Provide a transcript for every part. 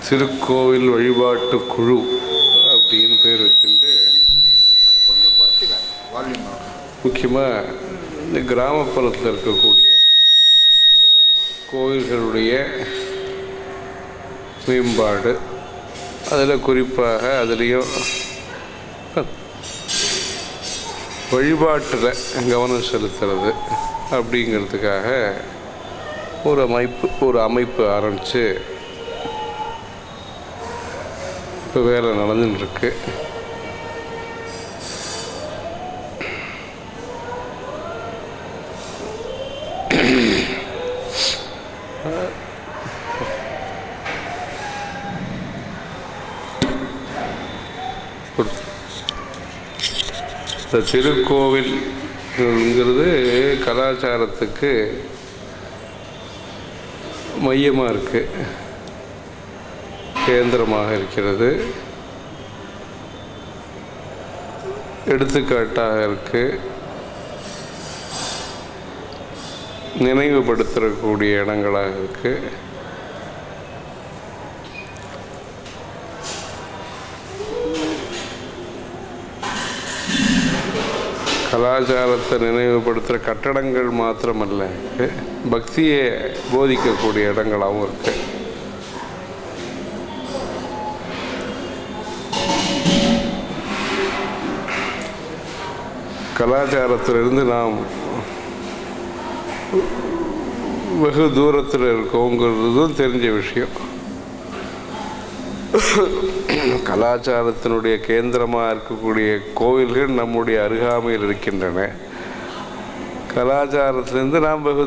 திருக்கோவில் வழிபாட்டு குழு அப்படின்னு பேர் வச்சுட்டு முக்கியமாக இந்த கிராமப்புறத்தில் இருக்கக்கூடிய கோயில்களுடைய மேம்பாடு, அதில் குறிப்பாக அதுலேயும் வழிபாட்டில் கவனம் செலுத்துறது அப்படிங்கிறதுக்காக ஒரு அமைப்பு ஆரம்பித்து இப்போ வேலை நடந்துட்டுருக்கு. இந்த திருக்கோவில்ங்கிறது கலாச்சாரத்துக்கு மையமாக இருக்குது, கேந்திரமாக இருக்கிறது, எடுத்துக்காட்டாக இருக்குது, நினைவுபடுத்தக்கூடிய இடங்களாக இருக்குது. கலாச்சாரத்தை நினைவுபடுத்துகிற கட்டடங்கள் மாத்திரமல்ல, பக்தியை போதிக்கக்கூடிய இடங்களாகவும் இருக்குது. கலாச்சாரத்திலிருந்து நாம் வெகு தூரத்தில் இருக்கோங்கிறதும் தெரிஞ்ச விஷயம். கலாச்சாரத்தினுடைய கேந்திரமாக இருக்கக்கூடிய கோவில்கள் நம்முடைய அருகாமையில் இருக்கின்றன. கலாச்சாரத்திலேருந்து நாம் வெகு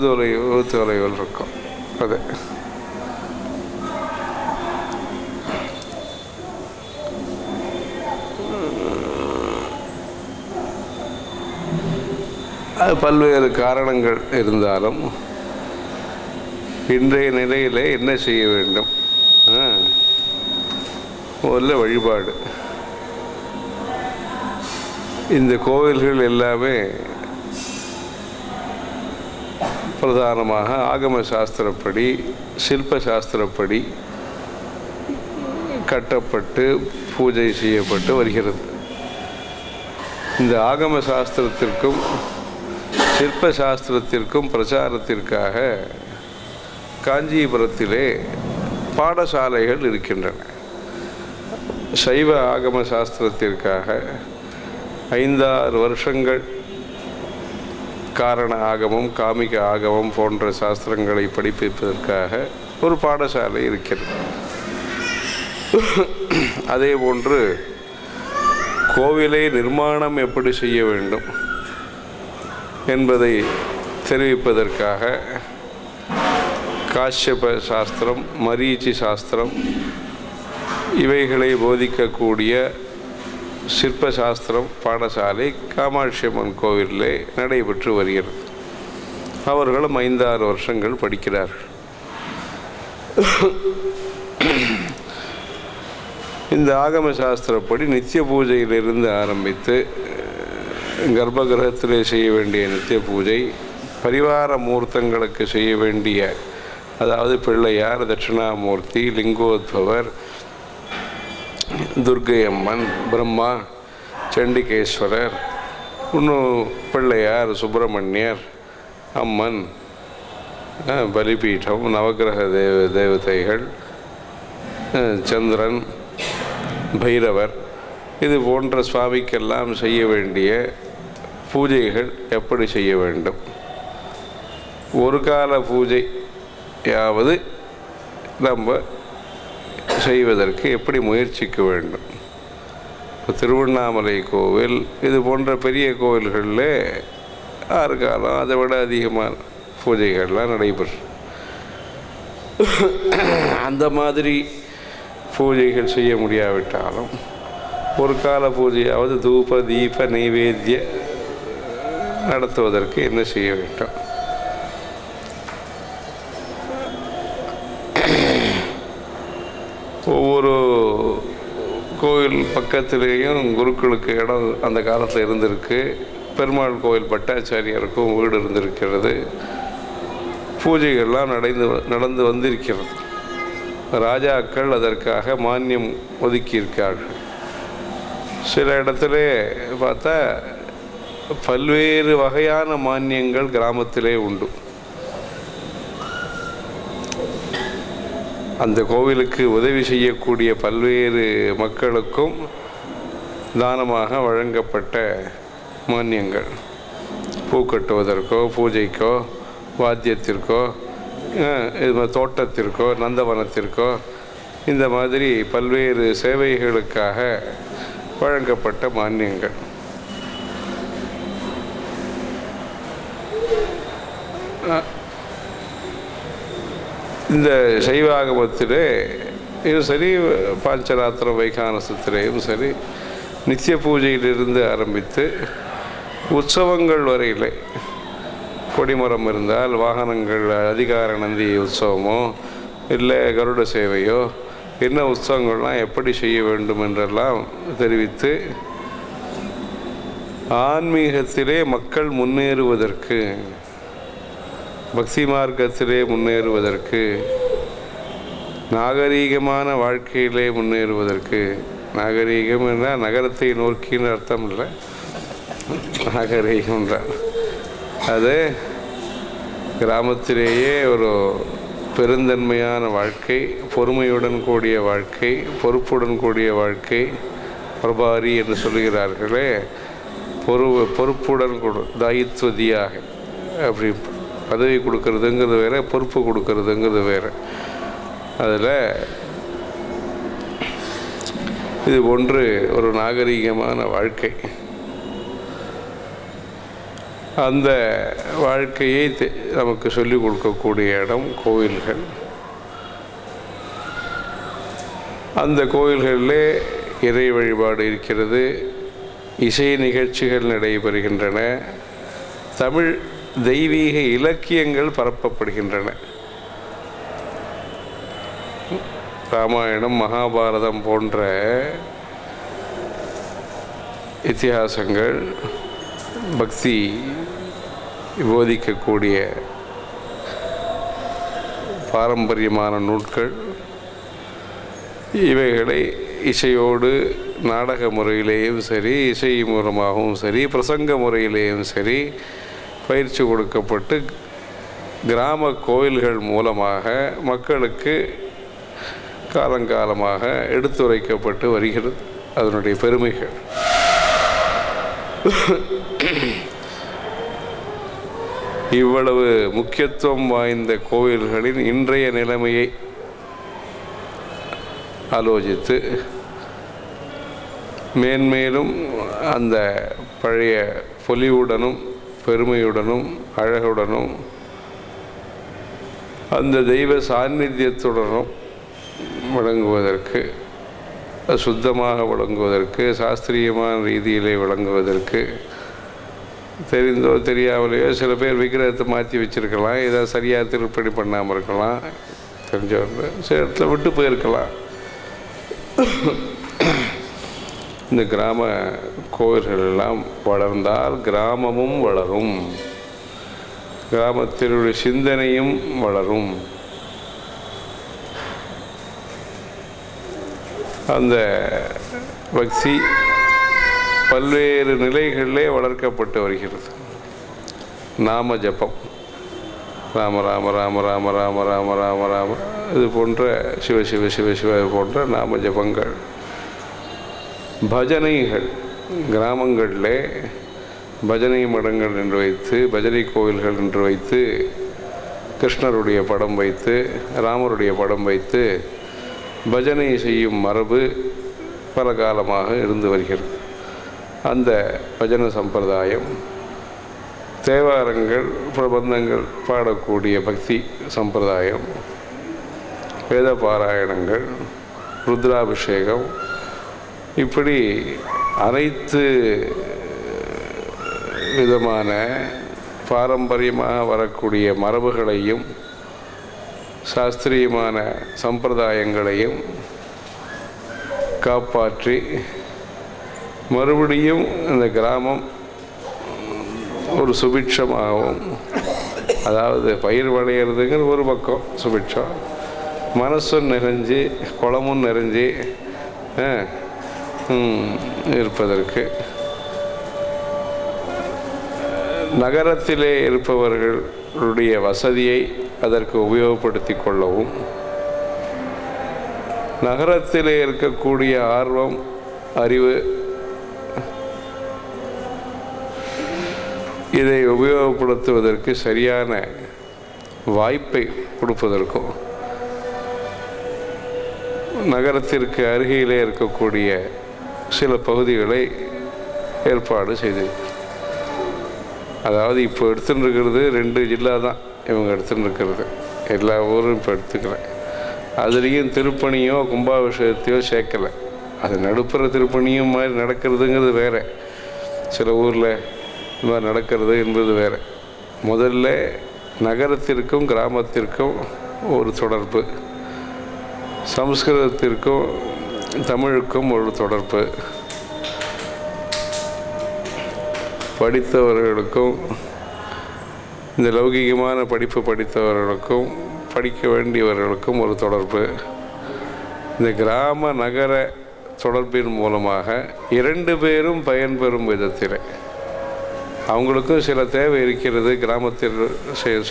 தொலைவில் இருக்கோம். அது பல்வேறு காரணங்கள் இருந்தாலும் இன்றைய நிலையில் என்ன செய்ய வேண்டும்? முதல்ல வழிபாடு. இந்த கோவில்கள் எல்லாமே பிரதானமாக ஆகம சாஸ்திரப்படி, சிற்ப சாஸ்திரப்படி கட்டப்பட்டு பூஜை செய்யப்பட்டு வருகிறது. இந்த ஆகம சாஸ்திரத்திற்கும் சிற்ப சாஸ்திரத்திற்கும் பிரச்சாரத்திற்காக காஞ்சிபுரத்திலே பாடசாலைகள் இருக்கின்றன. சைவ ஆகம சாஸ்திரத்திற்காக 5-6 வருஷங்கள் காரண ஆகமம், காமிக ஆகமம் போன்ற சாஸ்திரங்களை படிப்பிப்பதற்காக ஒரு பாடசாலை இருக்கிறது. அதே போன்று கோவிலை நிர்மாணம் எப்படி செய்ய வேண்டும் என்பதை தெரிவிப்பதற்காக காஷ்யப சாஸ்திரம், மரீச்சி சாஸ்திரம் இவைகளை போதிக்கக்கூடிய சிற்ப சாஸ்திரம் பாடசாலை காமாட்சி அம்மன் கோவிலில் நடைபெற்று வருகிறது. அவர்களும் 5-6 வருஷங்கள் படிக்கிறார்கள். இந்த ஆகம சாஸ்திரப்படி நித்திய பூஜையிலிருந்து ஆரம்பித்து கர்ப்பகிரகத்திலே செய்ய வேண்டிய நித்திய பூஜை, பரிவார மூர்த்தங்களுக்கு செய்ய வேண்டிய, அதாவது பிள்ளையார், தட்சிணாமூர்த்தி, லிங்கோத்பவர், துர்க்கை அம்மன், பிரம்மா, சண்டிகேஸ்வரர், இன்னும் பிள்ளையார், சுப்பிரமணியர், அம்மன், பலிபீடம், நவகிரக தேவதைகள், சந்திரன், பைரவர், இது போன்ற சுவாமிக்கெல்லாம் செய்ய வேண்டிய பூஜைகள் எப்படி செய்ய வேண்டும், ஒரு கால பூஜையாவது நம்ம செய்வதற்கு எப்படி முயற்சிக்க வேண்டும். இப்போ திருவண்ணாமலை கோவில் இது போன்ற பெரிய கோவில்களில் 6 காலம் அதை விட அதிகமான பூஜைகள்லாம் நடைபெறும். அந்த மாதிரி பூஜைகள் செய்ய முடியாவிட்டாலும் ஒரு கால பூஜையாவது தூப தீப நைவேத்திய நடத்துவதற்கு என்ன செய்ய வேண்டும்? ஒவ்வொரு கோவில் பக்கத்திலேயும் குருக்களுக்கு இடம் அந்த காலத்தில் இருந்திருக்கு. பெருமாள் கோவில் பட்டாச்சாரியாருக்கும் வீடு இருந்திருக்கிறது. பூஜைகள்லாம் நடந்து வந்திருக்கிறது. ராஜாக்கள் அதற்காக மானியம் ஒதுக்கியிருக்கார்கள். சில இடத்துல பார்த்தா பல்வேறு வகையான மானியங்கள் கிராமத்திலே உண்டு. அந்த கோவிலுக்கு உதவி செய்யக்கூடிய பல்வேறு மக்களுக்கும் தானமாக வழங்கப்பட்ட மானியங்கள், பூ கட்டுவதற்கோ பூஜைக்கோ வாத்தியத்திற்கோ தோட்டத்திற்கோ நந்தவனத்திற்கோ இந்த மாதிரி பல்வேறு சேவைகளுக்காக வழங்கப்பட்ட மானியங்கள். இந்த சைவாகமத்திலே சரி, பாஞ்சராத்திர வைகானசத்திலேயும் சரி, நித்திய பூஜையிலிருந்து ஆரம்பித்து உற்சவங்கள் வரையிலே, கொடிமரம் இருந்தால் வாகனங்கள் அதிகார நந்தி உற்சவமோ இல்லை கருட சேவையோ என்ன உற்சவங்கள்லாம் எப்படி செய்ய வேண்டும் என்றெல்லாம் தெரிவித்து ஆன்மீகத்திலே மக்கள் முன்னேறுவதற்கு, பக்தி மார்க்கத்திலே முன்னேறுவதற்கு, நாகரீகமான வாழ்க்கையிலே முன்னேறுவதற்கு, நாகரீகம் என்றால் நகரத்தை நோக்கின்னு அர்த்தம் இல்லை, நாகரீகம் என்றால் அது கிராமத்திலேயே ஒரு பெருந்தன்மையான வாழ்க்கை, பொறுமையுடன் கூடிய வாழ்க்கை, பொறுப்புடன் கூடிய வாழ்க்கை, பிரபாரி என்று சொல்கிறார்களே, பொறுப்புடன் கொடு தாயித்வதியாக, அப்படி பதவி கொடுக்கறதுங்கிறது வேறு, பொறுப்பு கொடுக்கறதுங்கிறது வேறு. அதில் இது ஒன்று ஒரு நாகரீகமான வாழ்க்கை. அந்த வாழ்க்கையை நமக்கு சொல்லிக் கொடுக்கக்கூடிய இடம் கோவில்கள். அந்த கோவில்களிலே இறை வழிபாடு இருக்கிறது, இசை நிகழ்ச்சிகள் நடைபெறுகின்றன, தமிழ் தெய்வீக இலக்கியங்கள் பரப்பப்படுகின்றன. ராமாயணம் மகாபாரதம் போன்ற இத்திஹாசங்கள், பக்தி போதிக்கக்கூடிய பாரம்பரியமான நூல்கள், இவைகளை இசையோடு நாடக முறையிலேயும் சரி, இசை மூலமாகவும் சரி, பிரசங்க முறையிலேயும் சரி பயிற்சி கொடுக்கப்பட்டு கிராம கோயில்கள் மூலமாக மக்களுக்கு காலங்காலமாக எடுத்துரைக்கப்பட்டு வருகிறது. அதனுடைய பெருமைகள் இவ்வளவு முக்கியத்துவம் வாய்ந்த கோவில்களின் இன்றைய நிலைமையை ஆலோசித்து மேன்மேலும் அந்த பழைய பொலிவுடனும் பெருமையுடனும் அழகுடனும் அந்த தெய்வ சாநித்தியத்துடனும் விளங்குவதற்கு, சுத்தமாக விளங்குவதற்கு, சாஸ்திரியமான ரீதியிலே விளங்குவதற்கு, தெரிந்தோ தெரியாமலேயோ சில பேர் விக்கிரகத்தை மாற்றி வச்சுருக்கலாம், ஏதாவது சரியாக திருப்பணி பண்ணாமல் இருக்கலாம், தெரிஞ்சவங்க சில இடத்துல விட்டு போயிருக்கலாம். இந்த கிராம கோவில்கள் எல்லாம் வளர்ந்தால் கிராமமும் வளரும், கிராமத்தினுடைய சிந்தனையும் வளரும். அந்த பக்தி பல்வேறு நிலைகளிலே வளர்க்கப்பட்டு வருகிறது. நாம ஜபம், ராம ராம ராம ராம ராம ராம ராம ராம, இது போன்ற சிவ சிவ சிவ சிவ போன்ற நாம ஜபங்கள், பஜனைகள், கிராமங்களில் பஜனை மடங்கள் என்று வைத்து, பஜனை கோவில்கள் என்று வைத்து, கிருஷ்ணருடைய படம் வைத்து, ராமருடைய படம் வைத்து பஜனை செய்யும் மரபு பல காலமாக இருந்து வருகிறது. அந்த பஜனை சம்பிரதாயம், தேவாரங்கள் பிரபந்தங்கள் பாடக்கூடிய பக்தி சம்பிரதாயம், வேத பாராயணங்கள், ருத்ராபிஷேகம், இப்படி அனைத்து விதமான பாரம்பரியமாக வரக்கூடிய மரபுகளையும் சாஸ்திரியமான சம்பிரதாயங்களையும் காப்பாற்றி மறுபடியும் இந்த கிராமம் ஒரு சுபிட்சமாகவும், அதாவது பயிர் விளையிறதுங்கிற ஒரு பக்கம் சுபிட்சம், மனசும் நிறைஞ்சு குளமும் நிறைஞ்சு இருப்பதற்கு, நகரத்திலே இருப்பவர்களுடைய வசதியை அதற்கு உபயோகப்படுத்தி கொள்ளவும், நகரத்திலே இருக்கக்கூடிய ஆர்வம், அறிவு இதை உபயோகப்படுத்துவதற்கு சரியான வாய்ப்பை கொடுப்பதற்கும், நகரத்திற்கு அருகிலே இருக்கக்கூடிய சில பகுதிகளை ஏற்பாடு செய்து, அதாவது இப்போ எடுத்துன்னு இருக்கிறது 2 ஜில்லா தான் இவங்க எடுத்துன்னு இருக்கிறது, எல்லா ஊரும் இப்போ எடுத்துக்கிறேன். அதுலேயும் திருப்பணியோ கும்பாபிஷேகத்தையோ சேர்க்கலை. அது நடுப்புற திருப்பணியும் மாதிரி நடக்கிறதுங்கிறது வேறு, சில ஊரில் இந்த மாதிரி நடக்கிறது என்பது வேறு. முதல்ல நகரத்திற்கும் கிராமத்திற்கும் ஒரு தொடர்பு, சமஸ்கிருதத்திற்கும் தமிழுக்கும் ஒரு தொடர்பு, படித்தவர்களுக்கும் இந்த லௌகிகமான படிப்பு படித்தவர்களுக்கும் படிக்க வேண்டியவர்களுக்கும் ஒரு தொடர்பு. இந்த கிராம நகர தொடர்பின் மூலமாக 2 பேரும் பயன்பெறும் விதத்தில் அவங்களுக்கும் சில தேவை இருக்கிறது, கிராமத்தில்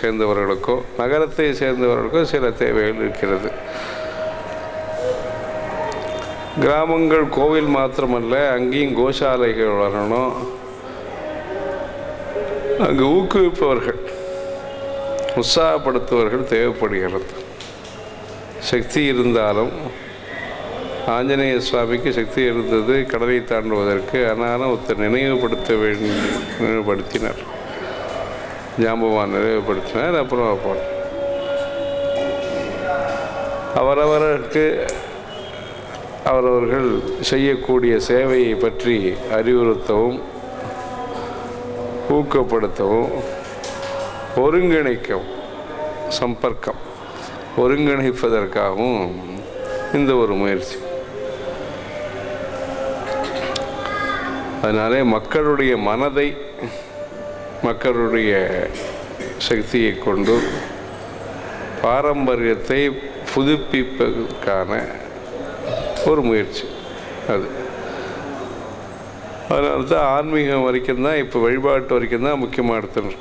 சேர்ந்தவர்களுக்கோ நகரத்தை சேர்ந்தவர்களுக்கோ சில தேவைகள் இருக்கிறது. கிராமங்கள் கோவில் மாத்திரமல்ல, அங்கேயும் கோசாலைகள் வரணும். அங்கு ஊக்குவிப்பவர்கள், உற்சாகப்படுத்துவர்கள் தேவைப்படுகிறது. சக்தி இருந்தாலும் ஆஞ்சநேய சுவாமிக்கு சக்தி இருந்தது கடலை தாண்டுவதற்கு. ஆனாலும் ஒருத்தர் நினைவுபடுத்தினார், ஜாம்பவான் நினைவுபடுத்தினார். அப்புறம் அவரவருக்கு அவரவர்கள் செய்யக்கூடிய சேவையை பற்றி அறிவுறுத்தவும், ஊக்கப்படுத்தவும், ஒருங்கிணைக்கவும், சம்பர்க்கம் ஒருங்கிணைப்பதற்காகவும் இந்த ஒரு முயற்சி. அதனாலே மக்களுடைய மனதை, மக்களுடைய சக்தியை கொண்டு பாரம்பரியத்தை புதுப்பிப்பதற்கான ஒரு முயற்சி அது. அதனால தான் ஆன்மீகம் வரைக்கும் தான், இப்போ வழிபாட்டு வரைக்கும் தான் முக்கியமாக எடுத்துன்னு.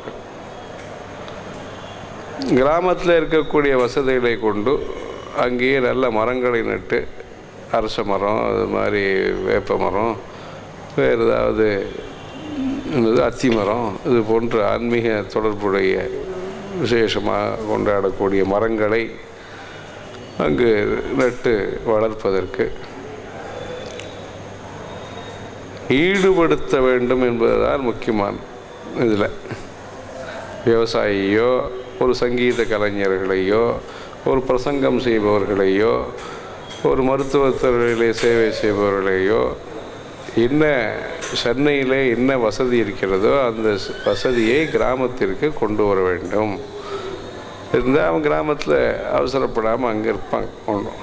கிராமத்தில் இருக்கக்கூடிய வசதிகளை கொண்டு அங்கேயே நல்ல மரங்களை நட்டு, அரச மரம், அது மாதிரி வேப்ப மரம், வேறு ஏதாவது அத்தி மரம், இது போன்ற ஆன்மீக தொடர்புடைய விசேஷமாக கொண்டாடக்கூடிய மரங்களை அங்கு நட்டு வளர்ப்பதற்கு ஈடுபடுத்த வேண்டும் என்பதுதான் முக்கியமான. இதில் விவசாயியோ, ஒரு சங்கீத கலைஞர்களையோ, ஒரு பிரசங்கம் செய்பவர்களையோ, ஒரு மருத்துவத்துறையிலே சேவை செய்பவர்களையோ, என்ன சென்னையில் என்ன வசதி இருக்கிறதோ அந்த வசதியை கிராமத்திற்கு கொண்டு வர வேண்டும். இருந்தால் அவன் கிராமத்தில் அவசரப்படாமல் அங்கே இருப்பாங்க. ஒன்றும்.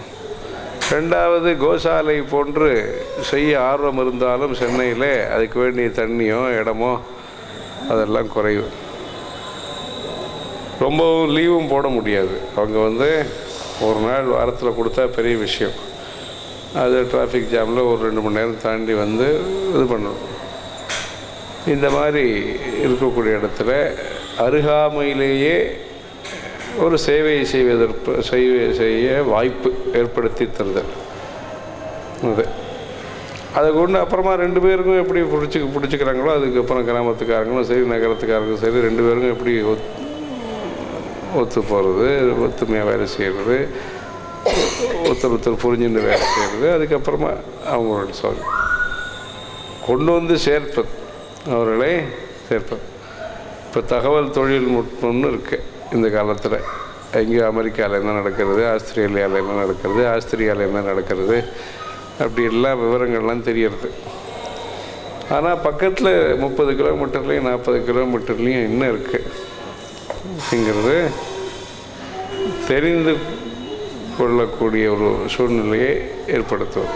ரெண்டாவது, கோசாலை போன்று செய்ய ஆர்வம் இருந்தாலும் சென்னையில் அதுக்கு வேண்டிய தண்ணியோ இடமோ அதெல்லாம் குறைவு. ரொம்பவும் லீவும் போட முடியாது. அவங்க ஒரு நாள் வாரத்தில் கொடுத்தா பெரிய விஷயம். அது டிராஃபிக் ஜாமில் ஒரு 2 மணி நேரம் தாண்டி இது பண்ணணும். இந்த மாதிரி இருக்கக்கூடிய இடத்துல அருகாமையிலேயே ஒரு சேவையை செய்ய வாய்ப்பு ஏற்படுத்தி தருதல். அதை கொண்டு அப்புறமா 2 பேருக்கும் எப்படி பிடிச்சிக்கிறாங்களோ, அதுக்கப்புறம் கிராமத்துக்காரங்களும் சரி நகரத்துக்காரங்களும் சரி 2 பேருக்கும் எப்படி ஒத்து போகிறது, ஒத்துமையாக வேலை செய்கிறது, ஒருத்தர் புரிஞ்சுன்னு வேலை செய்கிறது, அதுக்கப்புறமா அவங்களோட கொண்டு சேர்ப்பது, அவர்களை சேர்ப்பது. இப்போ தகவல் தொழில்நுட்பம்னு இருக்குது இந்த காலத்தில். எங்கேயோ அமெரிக்காவில் என்ன நடக்கிறது, ஆஸ்திரேலியாவில் என்ன நடக்கிறது, ஆஸ்திரியாவில் என்ன நடக்கிறது, அப்படி எல்லாம் விவரங்கள்லாம் தெரியறது. ஆனால் பக்கத்தில் 30 கிலோமீட்டர்லேயும் 40 கிலோமீட்டர்லேயும் என்ன இருக்குது அப்படிங்கிறது தெரிந்து கொள்ளக்கூடிய ஒரு சூழ்நிலையை ஏற்படுத்தும்.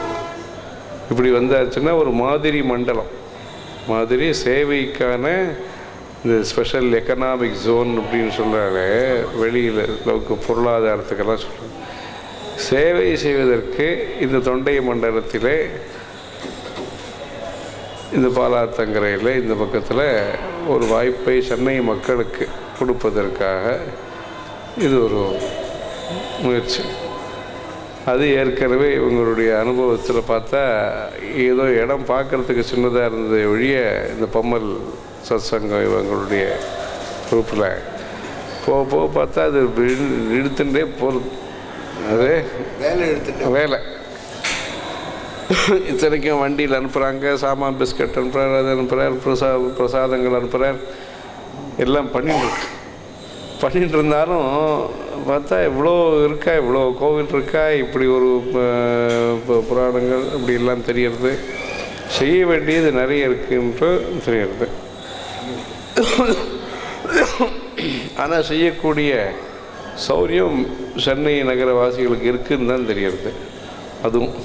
இப்படி வந்தாச்சுன்னா ஒரு மாதிரி மண்டலம் மாதிரி சேவைக்கான இந்த ஸ்பெஷல் எக்கனாமிக் ஜோன் அப்படின்னு சொல்கிறாங்க. வெளியில் அளவுக்கு பொருளாதாரத்துக்கெல்லாம் சொல்கிறாங்க. சேவை செய்வதற்கு இந்த தொண்டை மண்டலத்திலே, இந்த பாலாத்தங்கரையில் இந்த பக்கத்தில் ஒரு வாய்ப்பை சென்னை மக்களுக்கு கொடுப்பதற்காக இது ஒரு முயற்சி. அது ஏற்கனவே இவங்களுடைய அனுபவத்தில் பார்த்தா ஏதோ இடம் பார்க்குறதுக்கு சின்னதாக இருந்தது ஒழிய, இந்த பம்மல் சத்சங்கம் இவங்களுடைய குரூப்பில் போக போக பார்த்தா அது இழுத்துட்டே போகிறது. அது வேலை இத்தனைக்கும் வண்டியில் அனுப்புகிறாங்க, சாமான் பிஸ்கட் அனுப்புகிறார், அது அனுப்புகிறார், பிரசாதங்கள் அனுப்புகிறார், எல்லாம் பண்ணிட்டு இருந்தாலும் பார்த்தா இவ்வளோ இருக்கா, இவ்வளோ கோவில் இருக்கா, இப்படி ஒரு புராணங்கள் இப்படி எல்லாம் தெரியறது, செய்ய வேண்டியது நிறைய இருக்குன்ட்டு தெரியறது. ஆனால் செய்யக்கூடிய சௌரியம் சென்னை நகரவாசிகளுக்கு இருக்குதுன்னு தான் தெரியறது. அதுவும்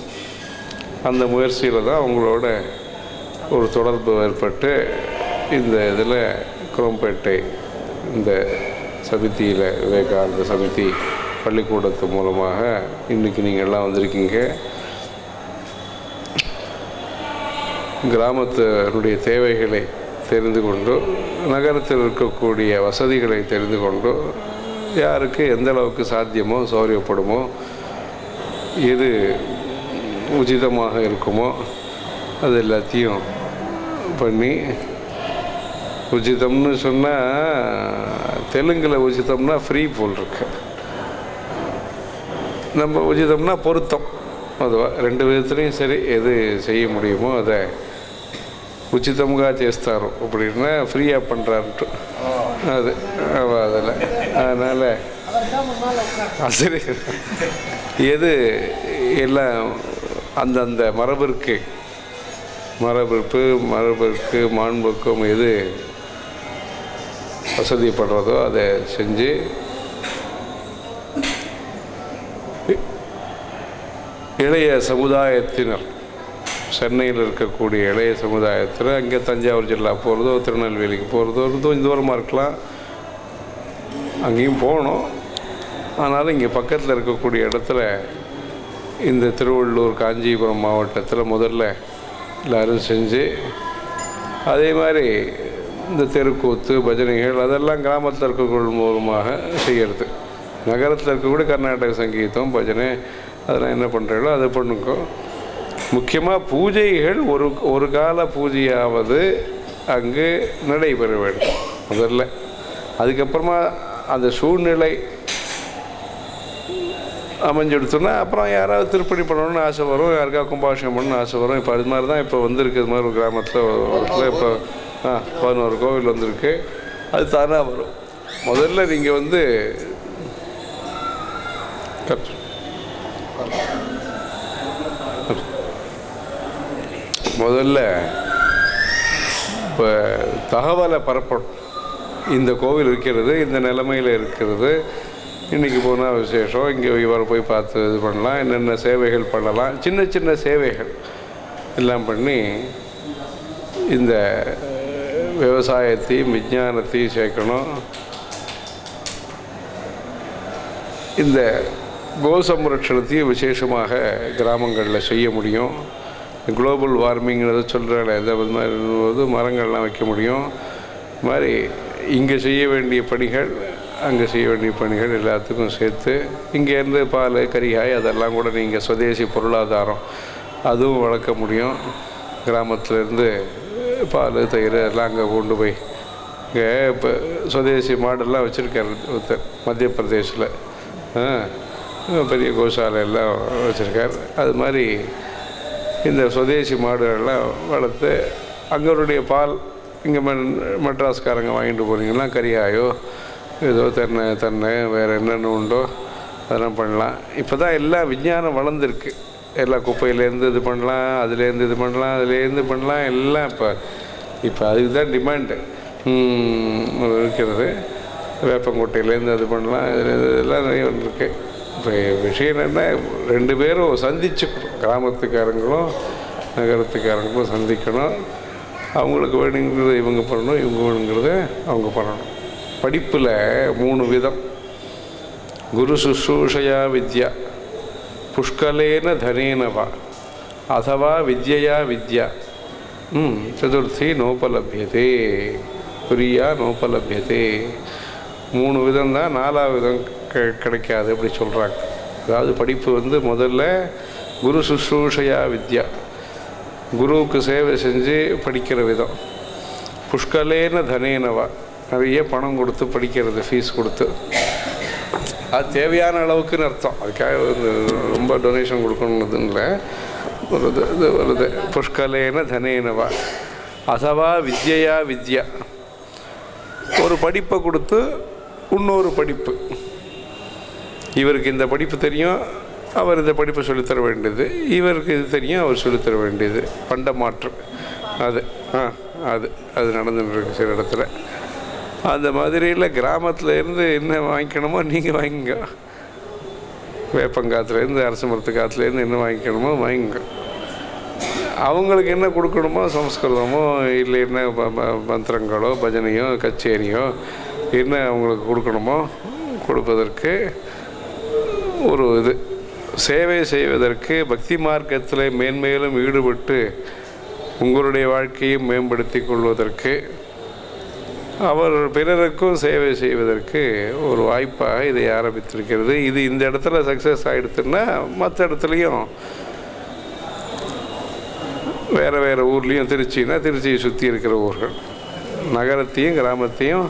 அந்த முயற்சியில் தான் அவங்களோட ஒரு தொடர்பு ஏற்பட்டு இந்த இதில் குரோம்பேட்டை இந்த சமிதியில், விவேகானந்த சமிதி பள்ளிக்கூடத்து மூலமாக இன்றைக்கி நீங்கள் எல்லாம் வந்திருக்கீங்க. கிராமத்தினுடைய தேவைகளை தெரிந்து கொண்டு, நகரத்தில் இருக்கக்கூடிய வசதிகளை தெரிந்து கொண்டு, யாருக்கு எந்த அளவுக்கு சாத்தியமோ சௌரியப்படுமோ, எது உச்சிதமாக இருக்குமோ அது எல்லாத்தையும் பண்ணி, உச்சிதம்னு சொன்னால் தெலுங்கில் உச்சிதம்னா ஃப்ரீ போல் இருக்கு, நம்ம உச்சிதம்னா பொருத்தம். அதுவாக ரெண்டு விதத்துலையும் சரி, எது செய்ய முடியுமோ அதை ఉచితంగా చేస్తారు அப்படின்னா ஃப்ரீயாக பண்ணுறான்ட்டு அது அதில். அதனால் அது எது எல்லாம் அந்தந்த மரபிற்கு மாண்புக்கும் எது வசதிப்படுறதோ அதை செஞ்சு இளைய சமுதாயத்தினர், சென்னையில் இருக்கக்கூடிய இளைய சமுதாயத்தில் அங்கே தஞ்சாவூர் ஜில்லா போகிறதோ, திருநெல்வேலிக்கு போகிறதோ, கொஞ்சம் தூரமாக இருக்கலாம், அங்கேயும் போகணும். ஆனாலும் இங்கே பக்கத்தில் இருக்கக்கூடிய இடத்துல இந்த திருவள்ளூர் காஞ்சிபுரம் மாவட்டத்தில் முதல்ல எல்லோரும் செஞ்சு, அதே மாதிரி இந்த தெருக்கூத்து பஜனைகள் அதெல்லாம் கிராமத்தில் இருக்கக்கூடிய மூலமாக செய்கிறது. நகரத்தில் இருக்கக்கூடிய கர்நாடக சங்கீதம் பஜனை அதெல்லாம் என்ன பண்ணுறீங்களோ அதை பண்ணுங்க. முக்கியமாக பூஜைகள் ஒரு கால பூஜையாவது அங்கு நடைபெற வேண்டும் முதல்ல. அதுக்கப்புறமா அந்த சூழ்நிலை அமைஞ்செடுத்தோன்னா அப்புறம் யாராவது திருப்பணி பண்ணணும்னு ஆசை வரும், யாருக்கா கும்பாபிஷேகம் பண்ணணும்னு ஆசை வரும். இப்போ அது மாதிரி தான் இப்போ வந்திருக்கு. இது மாதிரி ஒரு கிராமத்தில் இப்போ 11 கோவில் வந்திருக்கு. அது தானாக வரும். முதல்ல நீங்கள் வந்து முதல்ல இப்போ தகவலை பரப்பணும். இந்த கோவில் இருக்கிறது, இந்த நிலைமையில் இருக்கிறது, இன்றைக்கி போனால் விசேஷம், இங்கே இவரை போய் பார்த்து இது பண்ணலாம், என்னென்ன சேவைகள் பண்ணலாம், சின்ன சின்ன சேவைகள் எல்லாம் பண்ணி இந்த விவசாயத்தையும் விஞ்ஞானத்தையும் சேர்க்கணும். இந்த கோ சம்ரட்சணத்தையும் விசேஷமாக கிராமங்களில் செய்ய முடியும். குளோபல் வார்மிங்கிறத சொல்கிறாள், எதை மாதிரி மரங்கள்லாம் வைக்க முடியும். இது மாதிரி இங்கே செய்ய வேண்டிய பணிகள் அங்கே செய்ய வேண்டிய பணிகள் எல்லாத்துக்கும் சேர்த்து, இங்கேருந்து பால் கறிகாய் அதெல்லாம் கூட நீங்கள் சுதேசி பொருளாதாரம் அதுவும் வளர்க்க முடியும். கிராமத்திலேருந்து பால் தயிர் எல்லாம் அங்கே கொண்டு போய் இங்கே இப்போ சுதேசி மாடெல்லாம் வச்சுருக்காரு ஒருத்தர் மத்திய பிரதேசில், பெரிய கோசாலை எல்லாம் வச்சுருக்கார். அது மாதிரி இந்த சுதேசி மாடுகள்லாம் வளர்த்து அங்களுடைய பால் இங்கே மெட்ராஸ்காரங்க வாங்கிட்டு போனீங்கன்னா கறியாயோ ஏதோ தென்னை வேறு என்னென்ன உண்டோ அதெல்லாம் பண்ணலாம். இப்போ தான் எல்லாம் விஞ்ஞானம் வளர்ந்துருக்கு. எல்லா குப்பையிலேருந்து இது பண்ணலாம், அதுலேருந்து இது பண்ணலாம், அதுலேருந்து பண்ணலாம், எல்லாம் இப்போ அதுக்கு தான் டிமாண்டு இருக்கிறது. வேப்பங்கொட்டையிலேருந்து அது பண்ணலாம், இதுலேருந்து இதெல்லாம் நிறைய வந்துருக்கு. இப்போ விஷயம் என்னென்னா, ரெண்டு பேரும் சந்திச்சுக்கணும். கிராமத்துக்காரங்களும் நகரத்துக்காரங்களும் சந்திக்கணும். அவங்களுக்கு வேணுங்கிறத இவங்க பண்ணணும், இவங்க வேணுங்கிறத அவங்க பண்ணணும். படிப்பில் 3 விதம். குரு சுஷ்ரூஷையா வித்யா, புஷ்கலேன தனேனவா அதவா வித்யா வித்யா சதுர்த்தி நோபலபியதே பிரியா நோபலபியதே. 3 விதம் தான், 4ஆவது விதம் கிடைக்காது அப்படி சொல்கிறாங்க. அதாவது படிப்பு முதல்ல குரு சுஷ்ரூஷையா வித்யா, குருவுக்கு சேவை செஞ்சு படிக்கிற விதம். புஷ்கலேன தனேனவா, நிறைய பணம் கொடுத்து படிக்கிறது, ஃபீஸ் கொடுத்து. அது தேவையான அளவுக்குன்னு அர்த்தம், அதுக்காக ரொம்ப டொனேஷன் கொடுக்கணுன்னு இல்லை. வருது புஷ்கலேன தனேனவா அதவா வித்யா வித்யா, ஒரு படிப்பை கொடுத்து இன்னொரு படிப்பு. இவருக்கு இந்த படிப்பு தெரியும், அவர் இந்த படிப்பை சொல்லித்தர வேண்டியது, இவருக்கு இது தெரியும், அவர் சொல்லித்தர வேண்டியது. பண்ட மாற்றம் அது அது அது நடந்துருக்கு சில இடத்துல. அந்த மாதிரியில் கிராமத்தில் இருந்து என்ன வாங்கிக்கணுமோ நீங்கள் வாங்கிங்க, வேப்பங்காத்துலேருந்து அரசு மரத்து காற்றுலேருந்து என்ன வாங்கிக்கணுமோ வாங்கிங்க. அவங்களுக்கு என்ன கொடுக்கணுமோ, சம்ஸ்கிருதமோ இல்லை என்ன மந்திரங்களோ பஜனையோ கச்சேரியோ என்ன அவங்களுக்கு கொடுக்கணுமோ கொடுப்பதற்கு ஒரு இது சேவை செய்வதற்கு, பக்தி மார்க்கத்தில் மேன்மேலும் ஈடுபட்டு உங்களுடைய வாழ்க்கையை மேம்படுத்தி கொள்வதற்கு, அவர் பிறருக்கும் சேவை செய்வதற்கு ஒரு வாய்ப்பாக இதை ஆரம்பித்திருக்கிறது. இது இந்த இடத்துல சக்ஸஸ் ஆகிடுதுன்னா மற்ற இடத்துலையும் வேறு வேறு ஊர்லேயும், திருச்சின்னா திருச்சியை சுற்றி இருக்கிற ஊர்கள், நகரத்தையும் கிராமத்தையும்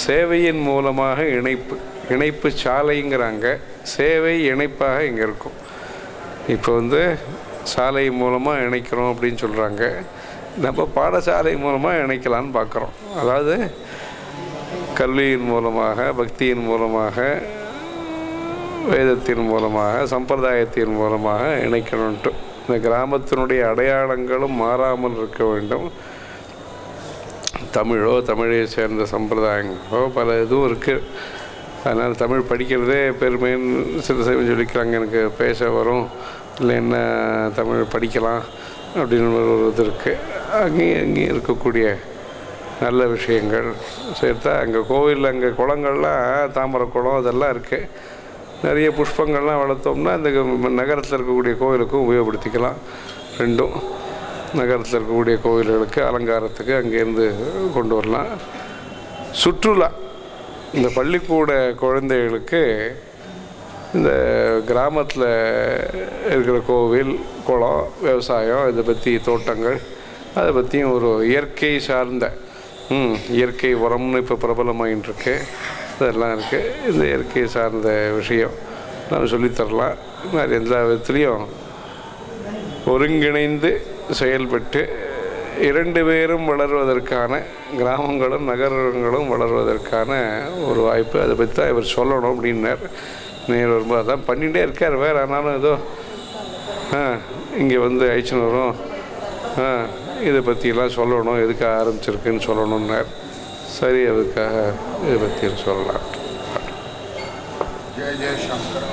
சேவையின் மூலமாக இணைப்பு சாலைங்கிறாங்க. சேவை இணைப்பாக இங்கே இருக்கும். இப்போ சாலை மூலமாக இணைக்கிறோம் அப்படின்னு சொல்கிறாங்க. நம்ம பாடசாலை மூலமாக இணைக்கலான்னு பார்க்குறோம். அதாவது கல்வியின் மூலமாக, பக்தியின் மூலமாக, வேதத்தின் மூலமாக, சம்பிரதாயத்தின் மூலமாக இணைக்கணுன்ட்டு. இந்த கிராமத்தினுடைய அடையாளங்களும் மாறாமல் இருக்க வேண்டும். தமிழோ தமிழை சேர்ந்த சம்பிரதாயங்களோ பல இதுவும் இருக்குது. அதனால் தமிழ் படிக்கிறதே பெருமைன்னு சில சமயம் சொல்லிக்கிறாங்க. எனக்கு பேச வரும், இல்லை என்ன தமிழ் படிக்கலாம் அப்படின்னு ஒரு இது இருக்குது. அங்கேயும் இருக்கக்கூடிய நல்ல விஷயங்கள் சேர்த்தா, அங்கே கோவிலில் அங்கே குளங்கள்லாம் தாமரை குளம் அதெல்லாம் இருக்குது. நிறைய புஷ்பங்கள்லாம் வளர்த்தோம்னா இந்த நகரத்தில் இருக்கக்கூடிய கோவிலுக்கும் உபயோகப்படுத்திக்கலாம். ரெண்டும் நகரத்தில் இருக்கக்கூடிய கோவில்களுக்கு அலங்காரத்துக்கு அங்கேருந்து கொண்டு வரலாம். சுற்றுலா, இந்த பள்ளிக்கூட குழந்தைகளுக்கு இந்த கிராமத்தில் இருக்கிற கோவில், குளம், விவசாயம், இதை பற்றி தோட்டங்கள், அதை பற்றியும் ஒரு இயற்கை சார்ந்த இயற்கை உரம்னு இப்போ பிரபலமாயின்ட்டுருக்கு, இதெல்லாம் இருக்குது. இந்த இயற்கை சார்ந்த விஷயம் நம்ம சொல்லித்தரலாம். மாதிரி எல்லா விதத்துலேயும் ஒருங்கிணைந்து செயல்பட்டு 2 பேரும் வளர்வதற்கான, கிராமங்களும் நகரங்களும் வளர்வதற்கான ஒரு வாய்ப்பு. அதை பற்றி தான் இவர் சொல்லணும் அப்படின்னார். நேர் வரும்போது அதான் பண்ணிகிட்டே இருக்கார். வேறு ஆனாலும் ஏதோ இங்கே அழிச்சுன்னு வரும், இதை பற்றியெல்லாம் சொல்லணும், எதுக்கு ஆரம்பிச்சிருக்குன்னு சொல்லணுன்னார். சரி, அதுக்காக இதை பற்றி சொல்லலாம். ஜெய ஜெய சங்கர்.